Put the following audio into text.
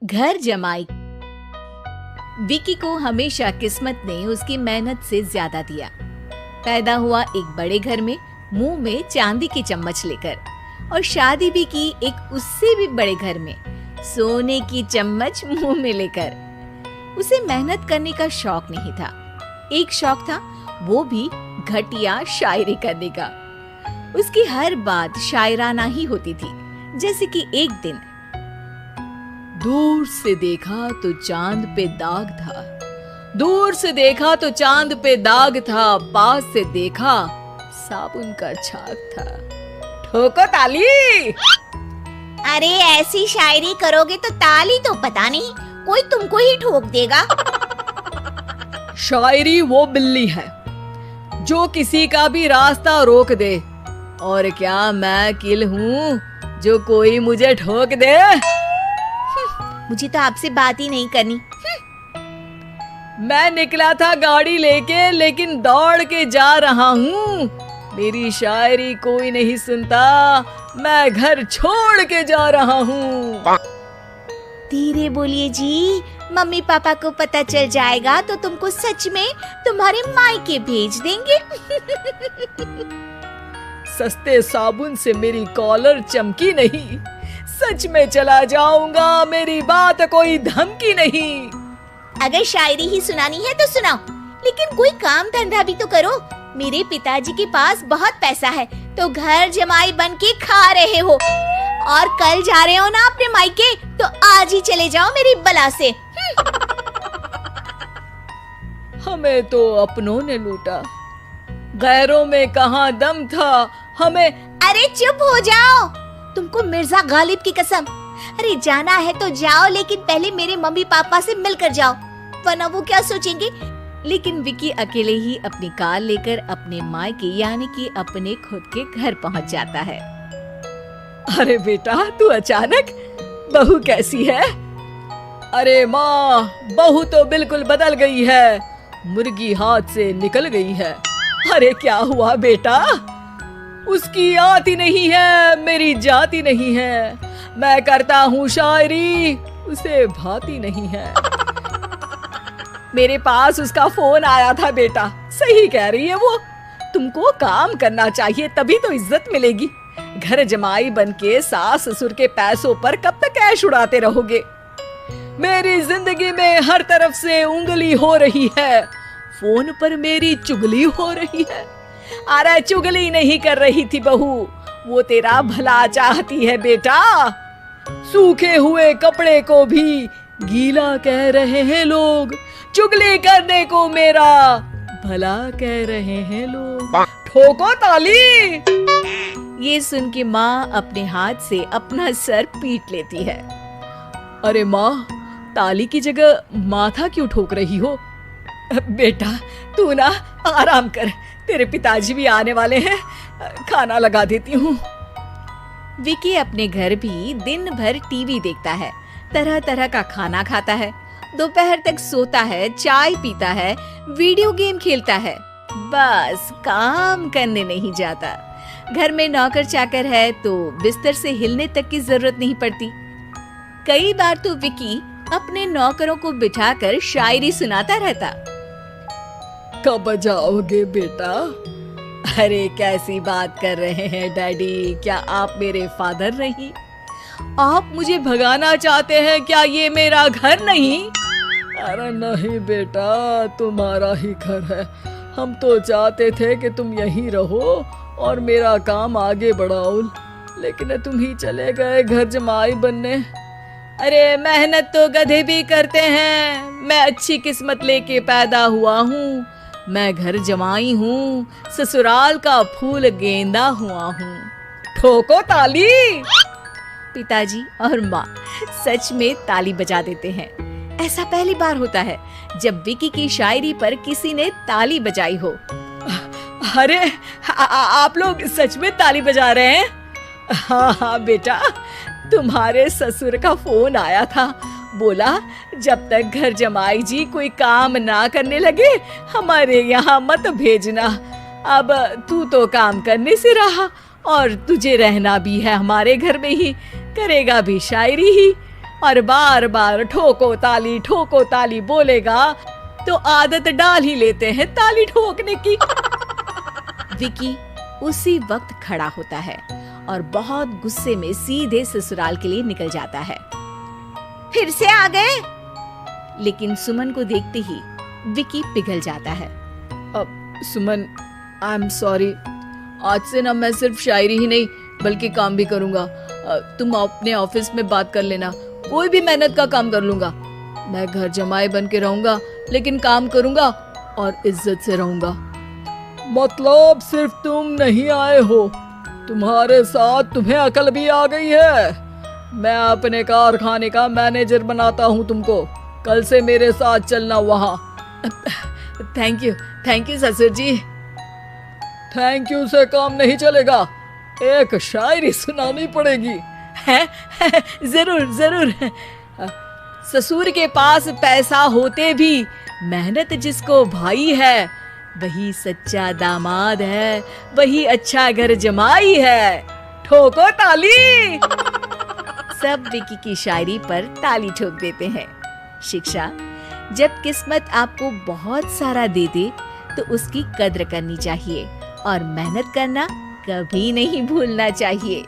घर जमाई। विकी को हमेशा किस्मत ने उसकी मेहनत से ज्यादा दिया। पैदा हुआ एक बड़े घर में, मुंह में चांदी की चम्मच लेकर, और शादी भी की एक उससे भी बड़े घर में, सोने की चम्मच मुंह में लेकर। उसे मेहनत करने का शौक नहीं था। एक शौक था, वो भी घटिया शायरी करने का। उसकी हर बात शायराना ही होती थी। जैसे कि एक दिन, दूर से देखा तो चांद पे दाग था, दूर से देखा तो चांद पे दाग था, पास से देखा साबुन का छाग था। ठोको ताली। अरे ऐसी शायरी करोगे तो ताली तो पता नहीं, कोई तुमको ही ठोक देगा। शायरी वो बिल्ली है जो किसी का भी रास्ता रोक दे, और क्या मैं किल हूँ जो कोई मुझे ठोक दे। मुझे तो आपसे बात ही नहीं करनी। मैं निकला था गाड़ी लेके, लेकिन दौड़ के जा रहा हूँ। मेरी शायरी कोई नहीं सुनता, मैं घर छोड़ के जा रहा हूँ। धीरे बोलिए जी, मम्मी पापा को पता चल जाएगा तो तुमको सच में तुम्हारे मायके भेज देंगे। सस्ते साबुन से मेरी कॉलर चमकी नहीं, सच में चला जाऊंगा, मेरी बात कोई धमकी नहीं। अगर शायरी ही सुनानी है तो सुनाओ, लेकिन कोई काम धंधा भी तो करो। मेरे पिताजी के पास बहुत पैसा है, तो घर जमाई बन के खा रहे हो, और कल जा रहे हो ना अपने मायके, तो आज ही चले जाओ मेरी बला से। हमें तो अपनों ने लूटा, गैरों में कहाँ दम था हमें। अरे चुप हो जाओ, तुमको मिर्जा गालिब की कसम। अरे जाना है तो जाओ, लेकिन पहले मेरे मम्मी पापा से मिलकर जाओ, वरना वो क्या सोचेंगे। लेकिन विकी अकेले ही अपनी कार लेकर अपने मायके यानी कि अपने खुद के घर पहुंच जाता है। अरे बेटा, तू अचानक, बहू कैसी है? अरे माँ, बहू तो बिल्कुल बदल गई है, मुर्गी हाथ से निकल गई है। अरे क्या हुआ बेटा? उसकी आती नहीं है, मेरी जाती नहीं है। मैं करता हूँ शायरी, उसे भाती नहीं है। मेरे पास उसका फोन आया था बेटा, सही कह रही है वो। तुमको काम करना चाहिए, तभी तो इज्जत मिलेगी। घर जमाई बनके सास ससुर के पैसों पर कब तक ऐश उड़ाते रहोगे? मेरी जिंदगी में हर तरफ से उंगली हो रही है, फोन पर मेरी चुगली हो रही है। अरे चुगली नहीं कर रही थी बहू, वो तेरा भला चाहती है बेटा। सूखे हुए कपड़े को भी गीला कह रहे हैं लोग, चुगली करने को मेरा भला कह रहे हैं लोग। ठोको ताली। ये सुन के माँ अपने हाथ से अपना सर पीट लेती है। अरे माँ, ताली की जगह माथा क्यों ठोक रही हो? बेटा तू ना आराम कर, तेरे पिताजी भी आने वाले हैं, खाना लगा देती हूँ। विकी अपने घर भी दिन भर टीवी देखता है, तरह तरह का खाना खाता है, दोपहर तक सोता है, चाय पीता है, वीडियो गेम खेलता है, बस काम करने नहीं जाता। घर में नौकर चाकर है तो बिस्तर से हिलने तक की जरूरत नहीं पड़ती। कई बार तो विकी अपने नौकरों को बिठाकर शायरी सुनाता रहता। कब जाओगे बेटा? अरे कैसी बात कर रहे हैं डैडी, क्या आप मेरे फादर नहीं? आप मुझे भगाना चाहते हैं क्या? ये मेरा घर नहीं। अरे नहीं बेटा, तुम्हारा ही घर है। हम तो चाहते थे कि तुम यहीं रहो और मेरा काम आगे बढ़ाओ, लेकिन तुम ही चले गए घर जमाई बनने। अरे मेहनत तो गधे भी करते हैं, मैं अच्छी किस्मत लेके पैदा हुआ हूँ, मैं घर जमाई हूँ, ससुराल का फूल गेंदा हुआ हूँ। ठोको ताली। पिताजी और माँ सच में ताली बजा देते हैं। ऐसा पहली बार होता है जब विकी की शायरी पर किसी ने ताली बजाई हो। अरे आप लोग सच में ताली बजा रहे हैं? हाँ हाँ बेटा, तुम्हारे ससुर का फोन आया था, बोला जब तक घर जमाई जी कोई काम ना करने लगे हमारे यहाँ मत भेजना। अब तू तो काम करने से रहा और तुझे रहना भी है हमारे घर में ही, करेगा भी शायरी ही, और बार बार ठोको ताली बोलेगा तो आदत डाल ही लेते हैं ताली ठोकने की। विकी उसी वक्त खड़ा होता है और बहुत गुस्से में सीधे ससुराल के लिए निकल जाता है। फिर से आ गए? लेकिन सुमन को देखते ही विकी पिघल जाता है। अब सुमन, आई एम सॉरी, आज से ना मैं सिर्फ शायरी ही नहीं बल्कि काम भी करूंगा। तुम अपने ऑफिस में बात कर लेना, कोई भी मेहनत का काम कर लूंगा। मैं घर जमाई बन के रहूंगा लेकिन काम करूंगा और इज्जत से रहूंगा। मतलब सिर्फ तुम नहीं आए हो, तुम्हारे साथ तुम्हें अकल भी आ गई है। मैं अपने कारखाने का मैनेजर बनाता हूँ तुमको, कल से मेरे साथ चलना वहाँ। थैंक यू ससुर जी। थैंक यू से काम नहीं चलेगा, एक शायरी सुनानी पड़ेगी। है? जरूर। ससुर के पास पैसा होते भी मेहनत जिसको भाई है, वही सच्चा दामाद है, वही अच्छा घर जमाई है। ठोको ताली। सब विकी की शायरी पर ताली ठोक देते हैं। शिक्षा: जब किस्मत आपको बहुत सारा दे दे तो उसकी कद्र करनी चाहिए और मेहनत करना कभी नहीं भूलना चाहिए।